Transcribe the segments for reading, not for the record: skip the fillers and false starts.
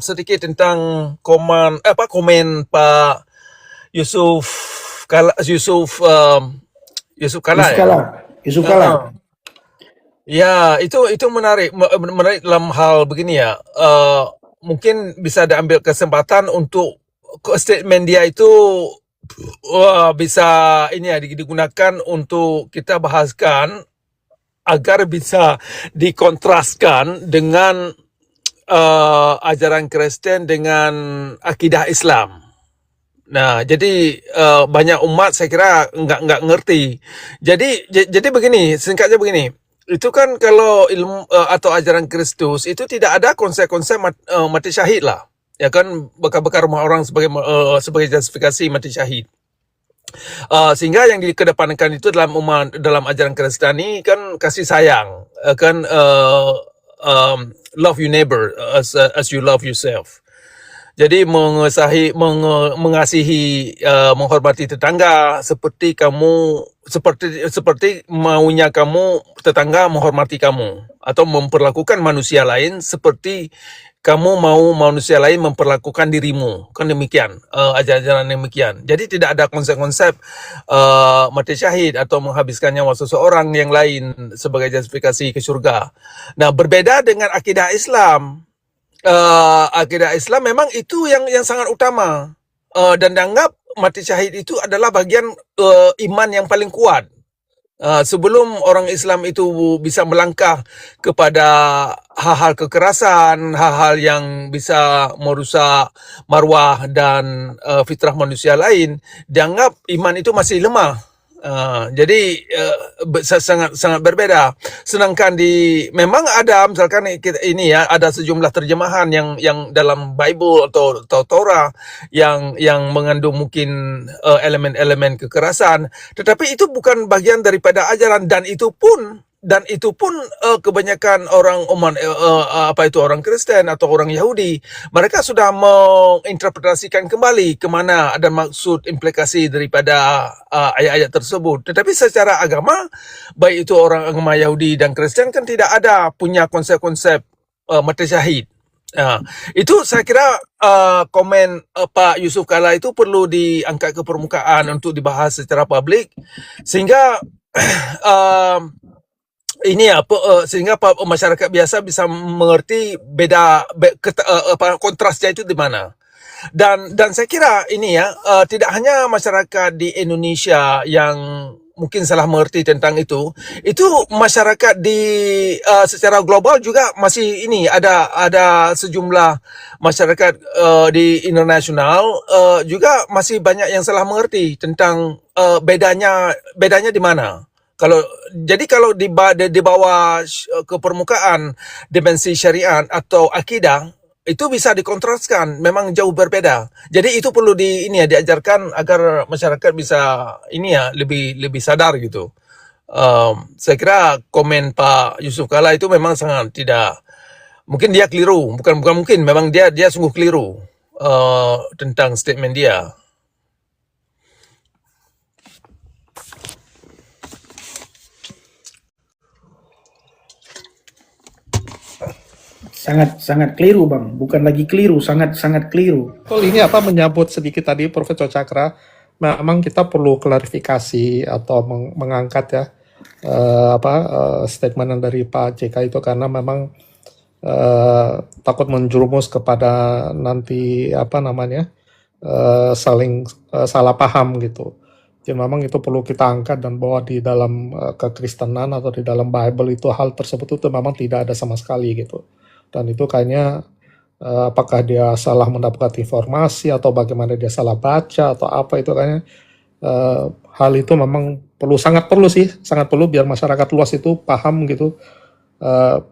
sedikit tentang komen Pak Yusuf Yusuf Kala Yusuf ya. Kala. Yusuf Kala. Ya, itu menarik, menarik dalam hal begini ya. Mungkin bisa diambil kesempatan untuk statement dia itu bisa ini ya digunakan untuk kita bahaskan agar bisa dikontraskan dengan ajaran Kristen dengan akidah Islam. Nah, jadi banyak umat saya kira nggak ngerti. Jadi begini, singkatnya begini. Itu kan kalau ilmu atau ajaran Kristus itu tidak ada konsep-konsep mati syahid lah. Ya kan bakar-bakar rumah orang sebagai justifikasi mati syahid. Sehingga yang dikedepankan itu dalam ajaran Kristiani kan kasih sayang, kan love your neighbor as you love yourself. Jadi mengasihi, menghormati tetangga seperti maunya kamu tetangga menghormati kamu, atau memperlakukan manusia lain seperti kamu mau manusia lain memperlakukan dirimu, kan demikian, ajaran demikian. Jadi tidak ada konsep-konsep mati syahid atau menghabiskan nyawa seseorang yang lain sebagai justifikasi ke surga. Nah, berbeda dengan akidah Islam. Akidah Islam memang itu yang sangat utama, dan dianggap mati syahid itu adalah bagian iman yang paling kuat. Sebelum orang Islam itu bisa melangkah kepada hal-hal kekerasan, hal-hal yang bisa merusak marwah dan fitrah manusia lain, dianggap iman itu masih lemah. Jadi sangat berbeda. Sedangkan memang ada misalkan ini ya, ada sejumlah terjemahan yang dalam Bible atau Torah yang mengandung mungkin elemen-elemen kekerasan, tetapi itu bukan bagian daripada ajaran, dan itu pun kebanyakan orang orang Kristen atau orang Yahudi, mereka sudah menginterpretasikan kembali kemana ada maksud implikasi daripada ayat-ayat tersebut. Tetapi secara agama, baik itu orang agama Yahudi dan Kristen, kan tidak ada punya konsep-konsep mati syahid. Itu saya kira komen Pak Yusuf Kala itu perlu diangkat ke permukaan untuk dibahas secara publik, sehingga sehingga masyarakat biasa bisa mengerti kontrasnya itu di mana. Dan saya kira ini ya, tidak hanya masyarakat di Indonesia yang mungkin salah mengerti tentang itu masyarakat secara global juga masih ini ada sejumlah masyarakat di internasional juga masih banyak yang salah mengerti tentang bedanya di mana. Kalau dibawa ke permukaan dimensi syariat atau akidah, itu bisa dikontraskan, memang jauh berbeda. Jadi itu perlu diajarkan agar masyarakat bisa lebih sadar gitu. Saya kira komen Pak Yusuf Kala itu memang sangat tidak, mungkin dia keliru, bukan mungkin, memang dia sungguh keliru tentang statement dia. Sangat keliru, Bang. Bukan lagi keliru, sangat keliru. Betul, ini menyambut sedikit tadi Profesor Cakra. Memang kita perlu klarifikasi atau mengangkat ya statement dari Pak JK itu, karena memang takut menjerumus kepada nanti saling salah paham gitu. Jadi memang itu perlu kita angkat, dan bahwa di dalam kekristenan atau di dalam Bible itu hal tersebut itu memang tidak ada sama sekali gitu. Dan itu kayaknya apakah dia salah mendapatkan informasi atau bagaimana dia salah baca atau apa, itu kayaknya hal itu memang sangat perlu biar masyarakat luas itu paham gitu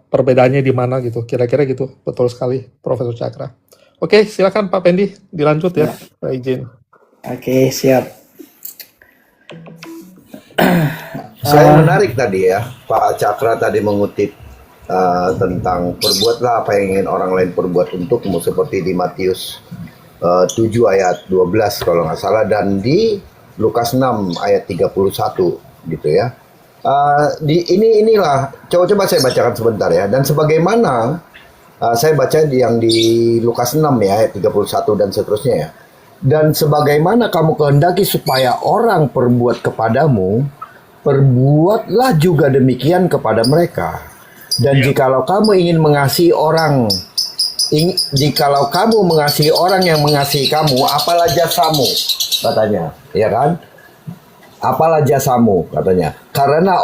perbedaannya di mana gitu, kira-kira gitu. Betul sekali Profesor Cakra. Oke, silakan Pak Pendi dilanjut ya. Pak izin. Oke, siap. Saya menarik tadi ya, Pak Cakra tadi mengutip tentang perbuatlah apa yang ingin orang lain perbuat untukmu, seperti di Matius 7 ayat 12 kalau nggak salah, dan di Lukas 6 ayat 31 gitu ya. Inilah coba saya bacakan sebentar ya. Dan sebagaimana Saya baca yang di Lukas 6 ya, ayat 31 dan seterusnya ya. Dan sebagaimana kamu kehendaki supaya orang perbuat kepadamu, perbuatlah juga demikian kepada mereka. Dan jikalau kamu ingin mengasihi orang, jikalau kamu mengasihi orang yang mengasihi kamu, apalah jasamu, katanya, ya kan? Apalah jasamu, katanya. Karena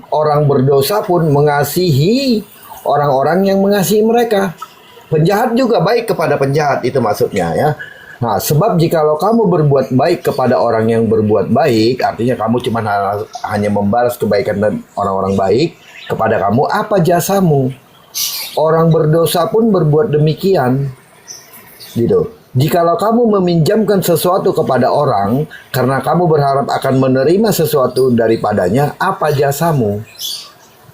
orang berdosa pun mengasihi orang-orang yang mengasihi mereka. Penjahat juga baik kepada penjahat, itu maksudnya ya. Nah, sebab jikalau kamu berbuat baik kepada orang yang berbuat baik, artinya kamu cuma hanya membalas kebaikan dan orang-orang baik kepada kamu, apa jasamu? Orang berdosa pun berbuat demikian, gitu. Jikalau kamu meminjamkan sesuatu kepada orang karena kamu berharap akan menerima sesuatu daripadanya, apa jasamu?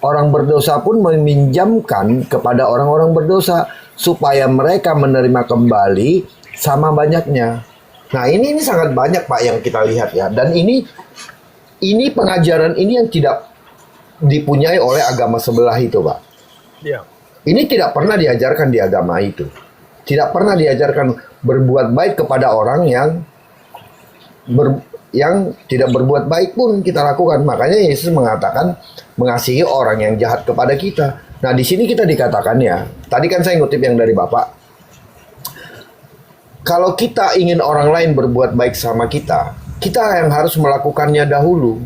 Orang berdosa pun meminjamkan kepada orang-orang berdosa supaya mereka menerima kembali sama banyaknya. Nah, ini sangat banyak Pak yang kita lihat ya. Dan ini pengajaran ini yang tidak dipunyai oleh agama sebelah itu, Pak. Ya. Ini tidak pernah diajarkan di agama itu. Tidak pernah diajarkan berbuat baik kepada orang yang tidak berbuat baik pun kita lakukan. Makanya Yesus mengatakan mengasihi orang yang jahat kepada kita. Nah, di sini kita dikatakan ya. Tadi kan saya ngutip yang dari Bapak. Kalau kita ingin orang lain berbuat baik sama kita yang harus melakukannya dahulu.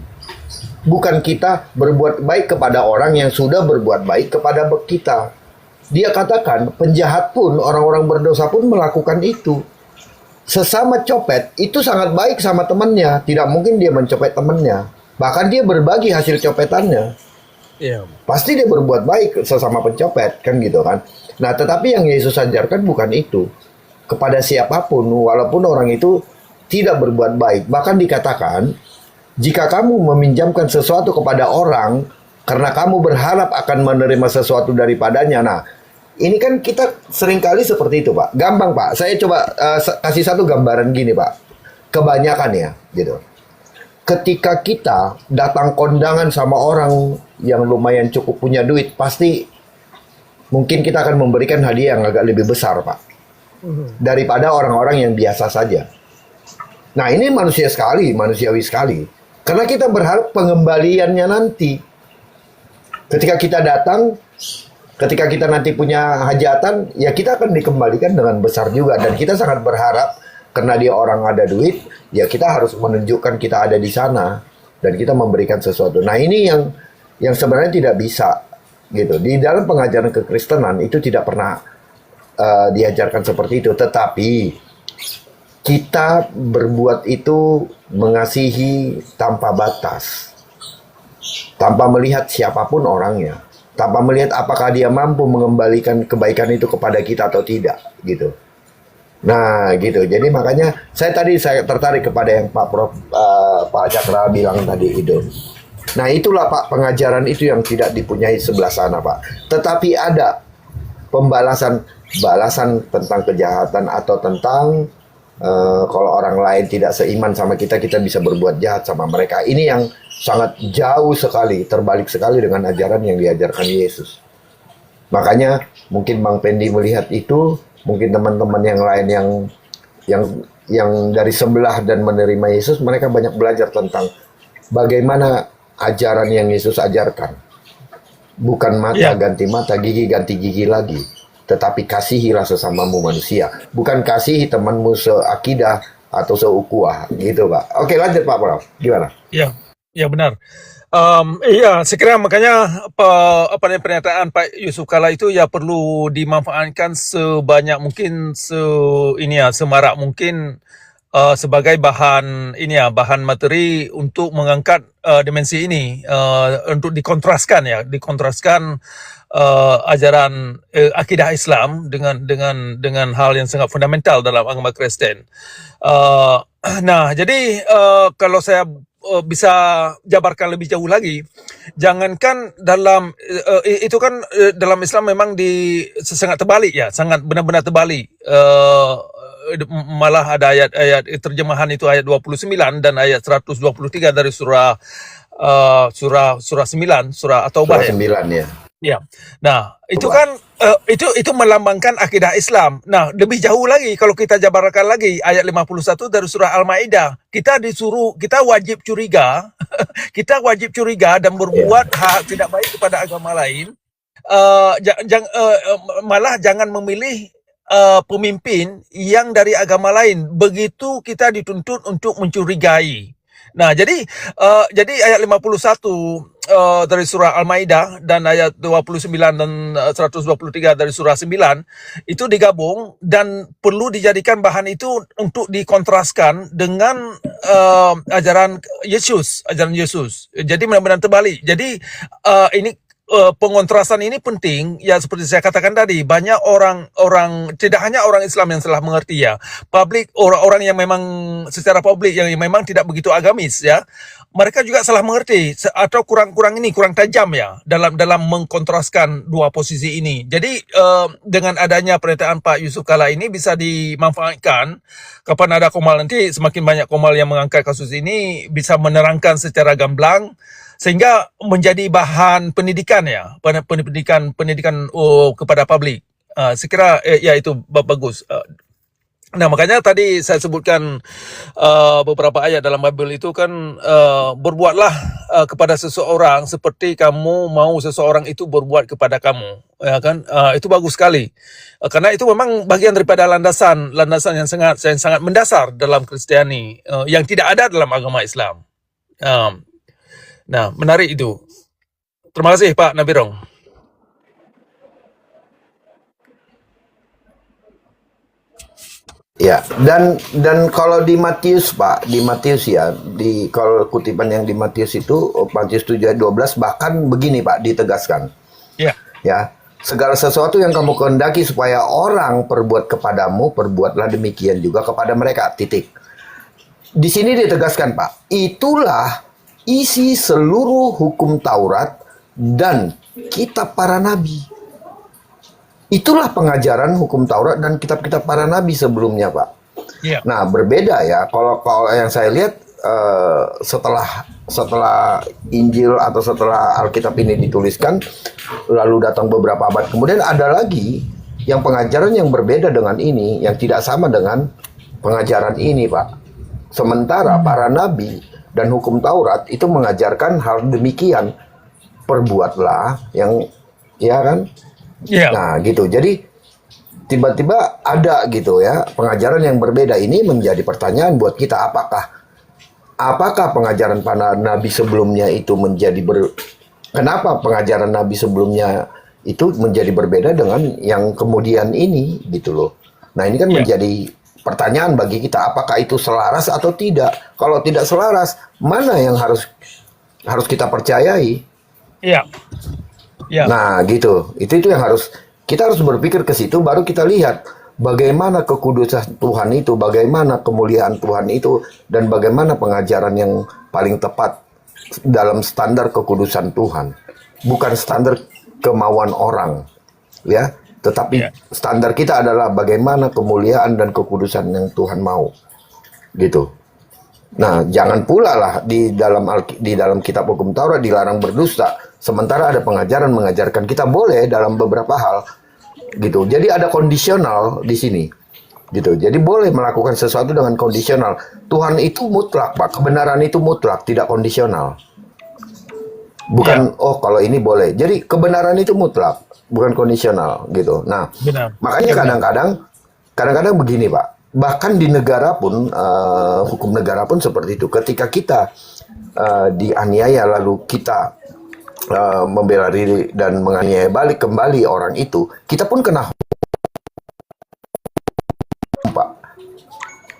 Bukan kita berbuat baik kepada orang yang sudah berbuat baik kepada kita. Dia katakan, penjahat pun, orang-orang berdosa pun melakukan itu. Sesama copet, itu sangat baik sama temannya. Tidak mungkin dia mencopet temannya. Bahkan dia berbagi hasil copetannya. Ya. Pasti dia berbuat baik sesama pencopet, kan gitu kan. Nah, tetapi yang Yesus ajarkan bukan itu. Kepada siapapun, walaupun orang itu tidak berbuat baik. Bahkan dikatakan, jika kamu meminjamkan sesuatu kepada orang, karena kamu berharap akan menerima sesuatu daripadanya. Nah, ini kan kita seringkali seperti itu, Pak. Gampang, Pak. Saya coba kasih satu gambaran gini, Pak. Kebanyakan ya, gitu. Ketika kita datang kondangan sama orang yang lumayan cukup punya duit, pasti mungkin kita akan memberikan hadiah yang agak lebih besar, Pak. Daripada orang-orang yang biasa saja. Nah, ini manusiawi sekali. Karena kita berharap pengembaliannya nanti. Ketika kita datang, ketika kita nanti punya hajatan, ya kita akan dikembalikan dengan besar juga. Dan kita sangat berharap, karena dia orang ada duit, ya kita harus menunjukkan kita ada di sana. Dan kita memberikan sesuatu. Nah, ini yang sebenarnya tidak bisa. Gitu. Di dalam pengajaran kekristenan, itu tidak pernah diajarkan seperti itu. Tetapi, kita berbuat itu mengasihi tanpa batas. Tanpa melihat siapapun orangnya. Tanpa melihat apakah dia mampu mengembalikan kebaikan itu kepada kita atau tidak, gitu. Nah, gitu. Jadi makanya saya tertarik kepada yang Pak Cakra bilang tadi itu. Nah, itulah Pak pengajaran itu yang tidak dipunyai sebelah sana, Pak. Tetapi ada balasan tentang kejahatan atau tentang kalau orang lain tidak seiman sama kita bisa berbuat jahat sama mereka. Ini yang sangat jauh sekali, terbalik sekali dengan ajaran yang diajarkan Yesus. Makanya mungkin Bang Pendi melihat itu, mungkin teman-teman yang lain yang dari sebelah dan menerima Yesus, mereka banyak belajar tentang bagaimana ajaran yang Yesus ajarkan. Bukan mata ganti mata, gigi ganti gigi lagi. Tetapi kasihilah sesamamu manusia. Bukan kasihi temanmu seakidah atau seukuah. Gitu, Pak. Oke, lanjut Pak Prof. Gimana? Ya benar. Saya kira makanya pernyataan Pak Yusuf Kala itu ya perlu dimanfaatkan sebanyak mungkin, semarak mungkin sebagai bahan materi untuk mengangkat dimensi ini, untuk dikontraskan ajaran akidah Islam dengan hal yang sangat fundamental dalam agama Kristen. Nah, jadi kalau saya bisa jabarkan lebih jauh lagi, jangankan dalam itu kan dalam Islam memang sangat terbalik ya, sangat benar-benar terbalik. Malah ada ayat terjemahan itu ayat 29 dan ayat 123 dari surah 9, surah At-Taubah. Surah 9 ya. Ya. Nah, itu Coba. kan itu melambangkan akidah Islam. Nah, lebih jauh lagi kalau kita jabarkan lagi ayat 51 dari surah Al-Maidah. Kita wajib curiga, kita wajib curiga dan Ya. berbuat hal tidak baik kepada agama lain. Malah jangan memilih pemimpin yang dari agama lain. Begitu kita dituntut untuk mencurigai. Nah, jadi ayat 51 dari surah Al-Maidah dan ayat 29 dan 123 dari surah 9 itu digabung dan perlu dijadikan bahan itu untuk dikontraskan dengan ajaran Yesus. Jadi benar-benar terbalik. Jadi ini pengontrasan ini penting ya, seperti saya katakan tadi, banyak orang tidak hanya orang Islam yang salah mengerti ya, publik, orang-orang yang memang secara publik yang memang tidak begitu agamis ya, mereka juga salah mengerti atau kurang tajam ya dalam mengkontraskan dua posisi ini. Jadi dengan adanya pernyataan Pak Yusuf Kala ini bisa dimanfaatkan kapan ada Komal nanti, semakin banyak Komal yang mengangkat kasus ini bisa menerangkan secara gamblang sehingga menjadi bahan pendidikan ya, pendidikan kepada publik. Saya kira ya itu bagus. Nah, makanya tadi saya sebutkan beberapa ayat dalam Bible itu kan, berbuatlah kepada seseorang seperti kamu mau seseorang itu berbuat kepada kamu, ya kan? Itu bagus sekali. Karena itu memang bagian daripada landasan yang sangat mendasar dalam Kristiani, yang tidak ada dalam agama Islam. Nah, menarik itu. Terima kasih Pak Nabirong. Ya, dan kalau di Matius Pak, di Matius ya, kalau kutipan yang di Matius itu Matius 7 ayat 12 bahkan begini Pak ditegaskan. Ya. Ya, segala sesuatu yang kamu kehendaki supaya orang perbuat kepadamu, perbuatlah demikian juga kepada mereka. Titik. Di sini ditegaskan Pak, itulah isi seluruh hukum Taurat dan kitab para nabi. Itulah pengajaran hukum Taurat dan kitab-kitab para nabi sebelumnya, Pak. Ya. Nah, berbeda ya. Kalau yang saya lihat setelah Injil atau setelah Alkitab ini dituliskan, lalu datang beberapa abad kemudian ada lagi yang pengajaran yang berbeda dengan ini, yang tidak sama dengan pengajaran ini, Pak. Sementara para nabi dan hukum Taurat itu mengajarkan hal demikian. Perbuatlah yang, ya kan? Ya. Nah gitu, jadi tiba-tiba ada gitu ya pengajaran yang berbeda. Ini menjadi pertanyaan buat kita, apakah pengajaran para nabi sebelumnya itu kenapa pengajaran nabi sebelumnya itu menjadi berbeda dengan yang kemudian ini gitu loh. Nah ini kan menjadi pertanyaan bagi kita, apakah itu selaras atau tidak. Kalau tidak selaras, mana yang harus kita percayai? Ya. Ya. Nah gitu, itu yang kita harus berpikir ke situ, baru kita lihat bagaimana kekudusan Tuhan itu, bagaimana kemuliaan Tuhan itu, dan bagaimana pengajaran yang paling tepat dalam standar kekudusan Tuhan, bukan standar kemauan orang, ya, tetapi standar kita adalah bagaimana kemuliaan dan kekudusan yang Tuhan mau, gitu. Nah, jangan pula lah di dalam kitab hukum Taurat dilarang berdusta, sementara ada pengajaran mengajarkan kita boleh dalam beberapa hal, gitu. Jadi ada kondisional di sini, gitu. Jadi boleh melakukan sesuatu dengan kondisional. Tuhan itu mutlak, Pak. Kebenaran itu mutlak, tidak kondisional. Bukan oh kalau ini boleh. Jadi kebenaran itu mutlak, bukan kondisional, gitu. Nah, makanya kadang-kadang begini, Pak. Bahkan di negara pun, hukum negara pun seperti itu. Ketika kita dianiaya lalu kita membela diri dan menganiaya balik kembali orang itu, kita pun kena hukum, Pak.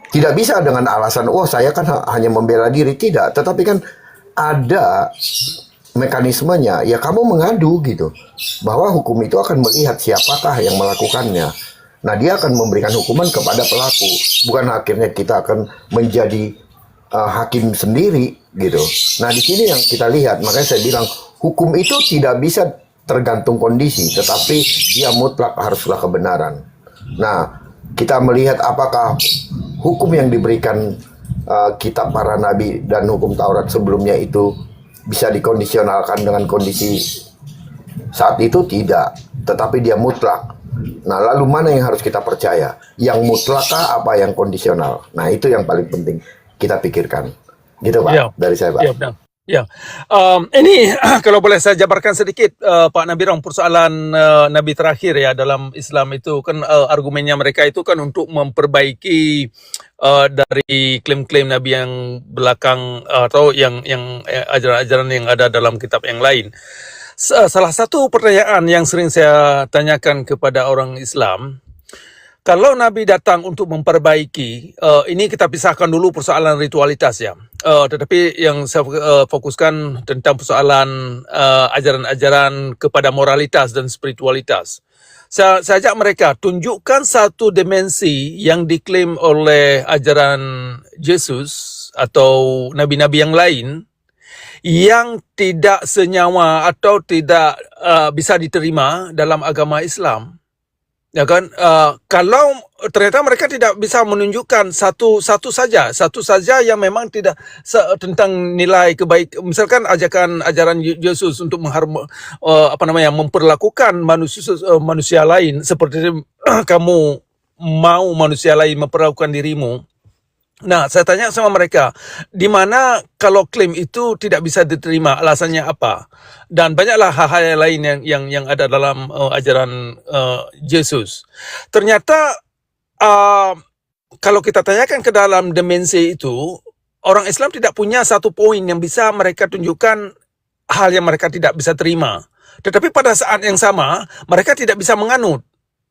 Tidak bisa dengan alasan, oh saya kan hanya membela diri. Tidak, tetapi kan ada mekanismenya. Ya kamu mengadu gitu, bahwa hukum itu akan melihat siapakah yang melakukannya. Nah, dia akan memberikan hukuman kepada pelaku. Bukan akhirnya kita akan menjadi hakim sendiri, gitu. Nah, di sini yang kita lihat, makanya saya bilang, hukum itu tidak bisa tergantung kondisi, tetapi dia mutlak haruslah kebenaran. Nah, kita melihat apakah hukum yang diberikan kitab para nabi dan hukum Taurat sebelumnya itu bisa dikondisionalkan dengan kondisi Saat itu tidak, tetapi dia mutlak. Nah, lalu mana yang harus kita percaya? Yang mutlakkah apa yang kondisional? Nah, itu yang paling penting kita pikirkan. Gitu, Pak, Ya, dari saya, Pak. ya benar. Ya, ini kalau boleh saya jabarkan sedikit, Pak Nabirong, persoalan Nabi terakhir ya dalam Islam itu kan argumennya mereka itu kan untuk memperbaiki dari klaim-klaim Nabi yang belakang atau yang ajaran-ajaran yang ada dalam kitab yang lain. Salah satu pertanyaan yang sering saya tanyakan kepada orang Islam, kalau Nabi datang untuk memperbaiki, ini kita pisahkan dulu persoalan ritualitas ya. Tetapi yang saya fokuskan tentang persoalan ajaran-ajaran kepada moralitas dan spiritualitas. Saya ajak mereka tunjukkan satu dimensi yang diklaim oleh ajaran Yesus atau nabi-nabi yang lain yang tidak senyawa atau tidak bisa diterima dalam agama Islam. Ya kan, kalau ternyata mereka tidak bisa menunjukkan satu saja yang memang tidak tentang nilai kebaik, misalkan ajaran Yesus untuk memperlakukan manusia lain seperti kamu mau manusia lain memperlakukan dirimu. Nah, saya tanya sama mereka, di mana kalau klaim itu tidak bisa diterima, alasannya apa? Dan banyaklah hal-hal lain yang ada dalam ajaran Yesus. Ternyata kalau kita tanyakan ke dalam dimensi itu, orang Islam tidak punya satu poin yang bisa mereka tunjukkan hal yang mereka tidak bisa terima. Tetapi pada saat yang sama, mereka tidak bisa menganut.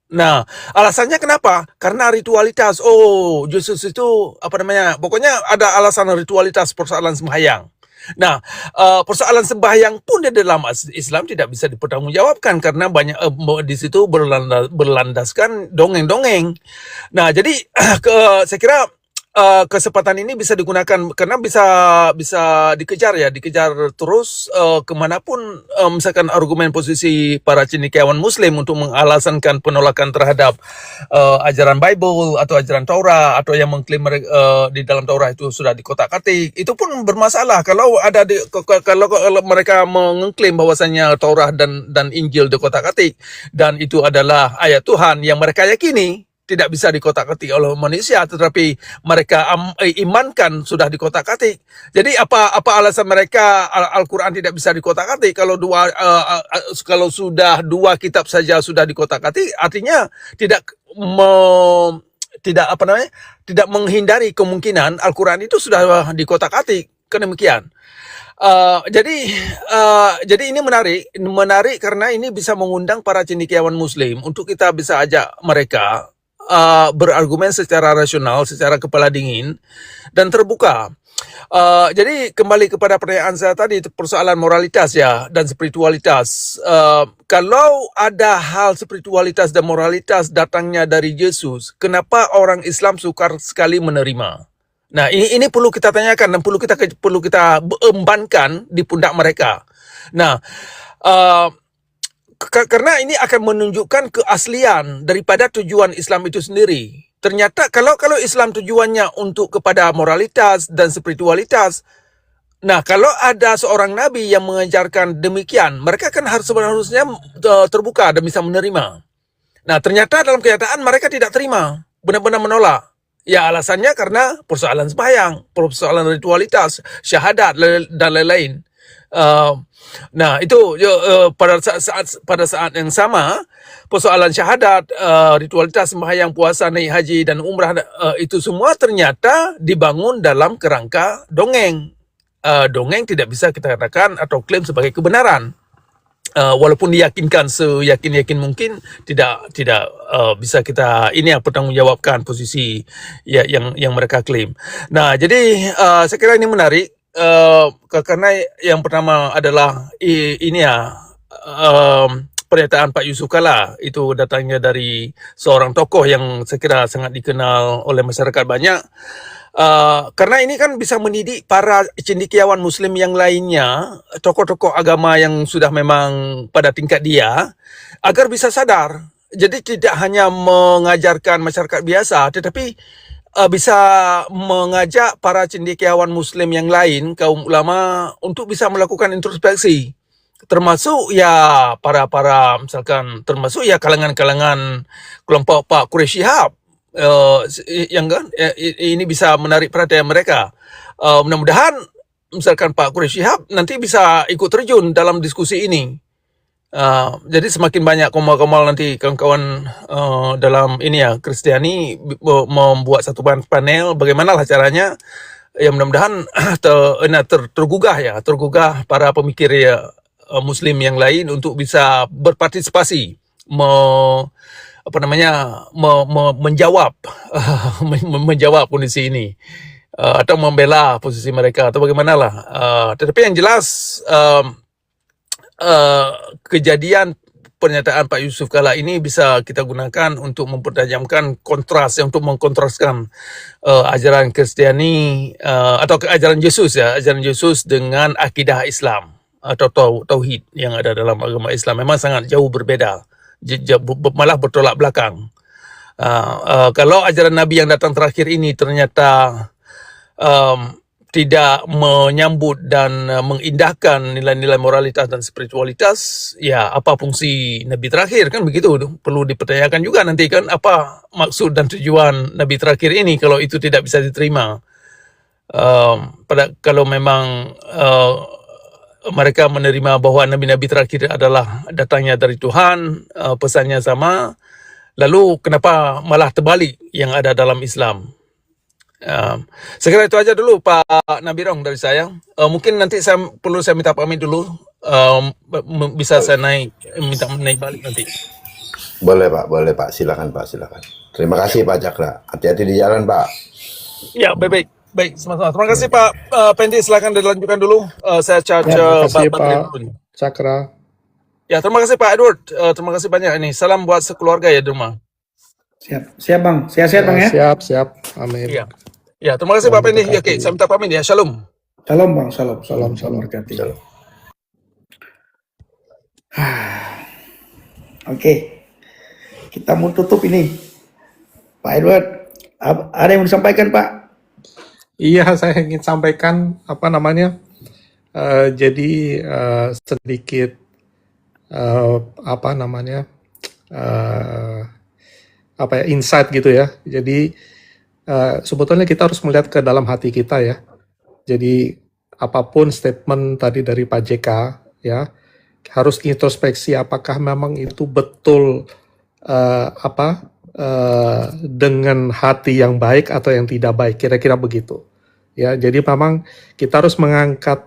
Nah, alasannya kenapa? Karena ritualitas. Oh, Yesus itu pokoknya ada alasan ritualitas persoalan sembahyang. Nah, persoalan sembahyang pun di dalam Islam tidak bisa dipertanggungjawabkan karena banyak di situ berlandaskan dongeng-dongeng. Nah, jadi saya kira kesempatan ini bisa digunakan karena bisa dikejar terus kemanapun, misalkan argumen posisi para cendekiawan Muslim untuk mengalasankan penolakan terhadap ajaran Bible atau ajaran Taurat atau yang mengklaim di dalam Taurat itu sudah dikotak-katik, itu pun bermasalah kalau kalau mereka mengklaim bahwasanya Taurat dan Injil dikotak-katik dan itu adalah ayat Tuhan yang mereka yakini tidak bisa dikotak-katik oleh manusia, tetapi mereka imankan sudah dikotak-katik. Jadi apa alasan mereka Al-Quran tidak bisa dikotak-katik kalau kalau sudah dua kitab saja sudah dikotak-katik, artinya tidak menghindari kemungkinan Al-Quran itu sudah dikotak-katik. Kan demikian. Jadi ini menarik karena ini bisa mengundang para cendekiawan Muslim untuk kita bisa ajak mereka berargumen secara rasional, secara kepala dingin dan terbuka. Jadi kembali kepada pertanyaan saya tadi, persoalan moralitas ya dan spiritualitas. Kalau ada hal spiritualitas dan moralitas datangnya dari Yesus, kenapa orang Islam sukar sekali menerima? Nah, ini perlu kita tanyakan dan perlu kita embankan di pundak mereka. Nah, karena ini akan menunjukkan keaslian daripada tujuan Islam itu sendiri. Ternyata kalau Islam tujuannya untuk kepada moralitas dan spiritualitas, nah kalau ada seorang nabi yang mengajarkan demikian, mereka kan harusnya terbuka dan bisa menerima. Nah, ternyata dalam kenyataan mereka tidak terima, benar-benar menolak. Ya, alasannya karena persoalan sembahyang, persoalan ritualitas, syahadat dan lain-lain. Nah, itu pada saat yang sama, persoalan syahadat, ritualitas sembahyang, puasa, naik haji dan umrah, itu semua ternyata dibangun dalam kerangka dongeng. Dongeng tidak bisa kita katakan atau klaim sebagai kebenaran. Walaupun diyakinkan seyakin mungkin, tidak bisa kita pertanggungjawabkan posisi yang mereka klaim. Nah, jadi saya kira ini menarik. Karena yang pertama adalah pernyataan Pak Yusuf Kalla itu datangnya dari seorang tokoh yang saya kira sangat dikenal oleh masyarakat banyak. Karena ini kan bisa mendidik para cendekiawan Muslim yang lainnya, tokoh-tokoh agama yang sudah memang pada tingkat dia, agar bisa sadar. Jadi tidak hanya mengajarkan masyarakat biasa, tetapi bisa mengajak para cendekiawan Muslim yang lain, kaum ulama, untuk bisa melakukan introspeksi. termasuk ya para misalkan termasuk ya kalangan-kalangan kelompok Pak Quraisy Shihab, yang kan ini bisa menarik perhatian mereka. Mudah-mudahan misalkan Pak Quraisy Shihab nanti bisa ikut terjun dalam diskusi ini. Jadi semakin banyak komal-komal nanti kawan-kawan dalam ini ya Kristiani membuat satu panel bagaimana lah caranya ya mudah-mudahan tergugah para pemikir ya Muslim yang lain untuk bisa berpartisipasi menjawab menjawab kondisi ini, atau membela posisi mereka atau bagaimanalah. Tetapi yang jelas kejadian pernyataan Pak Yusuf Kala ini bisa kita gunakan untuk mempertajamkan kontras, untuk mengkontraskan ajaran Kristiani atau ajaran Yesus dengan akidah Islam atau tauhid yang ada dalam agama Islam. Memang sangat jauh berbeda, malah bertolak belakang. Kalau ajaran Nabi yang datang terakhir ini ternyata tidak menyambut dan mengindahkan nilai-nilai moralitas dan spiritualitas, ya apa fungsi Nabi terakhir, kan begitu. Perlu dipertanyakan juga nanti kan apa maksud dan tujuan Nabi terakhir ini kalau itu tidak bisa diterima. Kalau memang mereka menerima bahwa Nabi-Nabi terakhir adalah datangnya dari Tuhan, pesannya sama, lalu kenapa malah terbalik yang ada dalam Islam? Sekira itu aja dulu Pak Nabirong dari saya. Mungkin nanti saya minta pamit dulu. Bisa saya minta naik balik nanti. Boleh Pak, silakan Pak, silakan. Terima kasih Pak Cakra, hati-hati di jalan Pak. Ya, baik, sama-sama. Terima kasih Pak Pendi, silakan dilanjutkan dulu. Saya Terima kasih Pak Pak dulu. Cakra. Ya, terima kasih Pak Edward. Terima kasih banyak ini. Salam buat sekeluarga ya di rumah. Siap Bang, sehat-sehat Bang ya. Siap. Amin. Iya. Ya, terima kasih Pak Pendi. Ya, oke, saya minta pamit ya. Shalom. Salam Bang, salam berkati. Oke, kita mau tutup ini. Pak Edward, ada yang mau disampaikan Pak? Iya, saya ingin sampaikan jadi sedikit insight gitu ya. Jadi sebetulnya kita harus melihat ke dalam hati kita ya. Jadi apapun statement tadi dari Pak JK ya, harus introspeksi apakah memang itu betul dengan hati yang baik atau yang tidak baik, kira-kira begitu. Ya, jadi memang kita harus mengangkat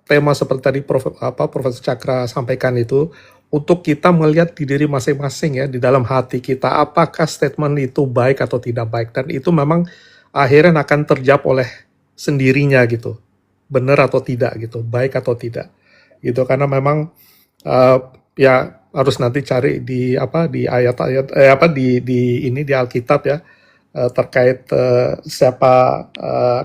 tema seperti tadi Profesor Cakra sampaikan itu, untuk kita melihat di diri masing-masing ya, di dalam hati kita, apakah statement itu baik atau tidak baik. Dan itu memang akhirnya akan terjawab oleh sendirinya gitu, benar atau tidak gitu, baik atau tidak gitu. Karena memang ya harus nanti cari di ayat-ayat di Alkitab ya, terkait siapa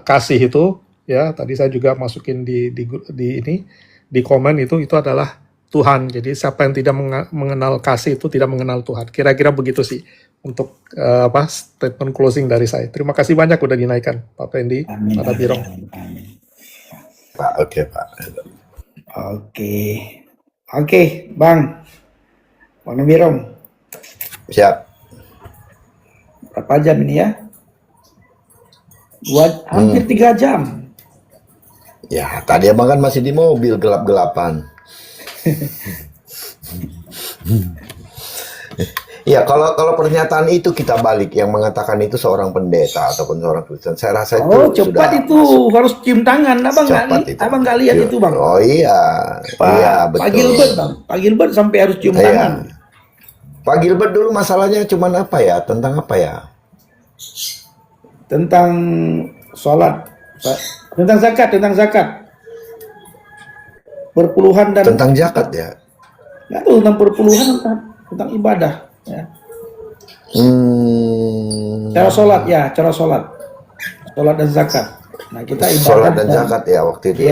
kasih itu ya. Tadi saya juga masukin di komen itu adalah Tuhan. Jadi siapa yang tidak mengenal kasih itu tidak mengenal Tuhan. Kira-kira begitu sih untuk statement closing dari saya. Terima kasih banyak udah dinaikkan Pak Pendi, Pak Nabirong. Pak, oke Pak. Oke, Bang Nabirong. Siap. Berapa jam ini ya? Hampir 3 jam. Ya, tadi abang kan masih di mobil gelap-gelapan. Ya, kalau pernyataan itu kita balik, yang mengatakan itu seorang pendeta ataupun seorang Kristen, saya rasa itu cepat itu harus cium tangan. Abang nggak lihat itu Bang. Oh iya, iya betul. Pak Gilbert sampai harus cium tangan. Pak Gilbert dulu masalahnya cuman apa ya? Tentang apa ya? Tentang sholat, tentang zakat. Perpuluhan dan tentang zakat ya. Nggak tahu tentang perpuluhan, tentang ibadah ya. Cara sholat dan zakat. Nah, kita ibadah sholat dan zakat ya waktu itu.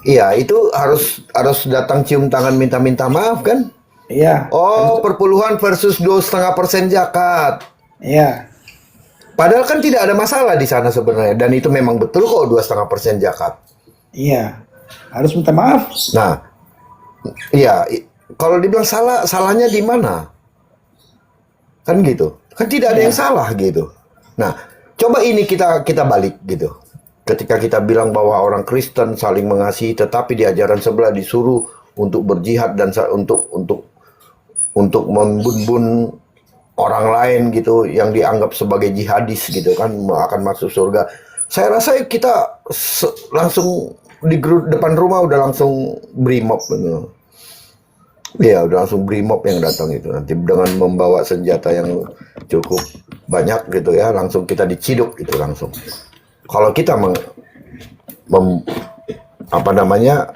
Iya, itu harus datang cium tangan minta maaf kan? Iya. Oh, perpuluhan versus 2,5% zakat. Iya. Padahal kan tidak ada masalah di sana sebenarnya, dan itu memang betul kok 2,5% zakat. Iya. Harus minta maaf. Nah, Iya, kalau dibilang salah, salahnya di mana? Kan gitu. Kan tidak ada yang salah gitu. Nah, coba ini kita balik gitu. Ketika kita bilang bahwa orang Kristen saling mengasihi, tetapi di ajaran sebelah disuruh untuk berjihad dan untuk membun-bun orang lain gitu yang dianggap sebagai jihadis gitu kan akan masuk surga. Saya rasa kita langsung di depan rumah udah langsung brimob gitu. Iya, udah langsung brimob yang datang itu nanti dengan membawa senjata yang cukup banyak gitu ya, langsung kita diciduk itu langsung. Kalau kita apa namanya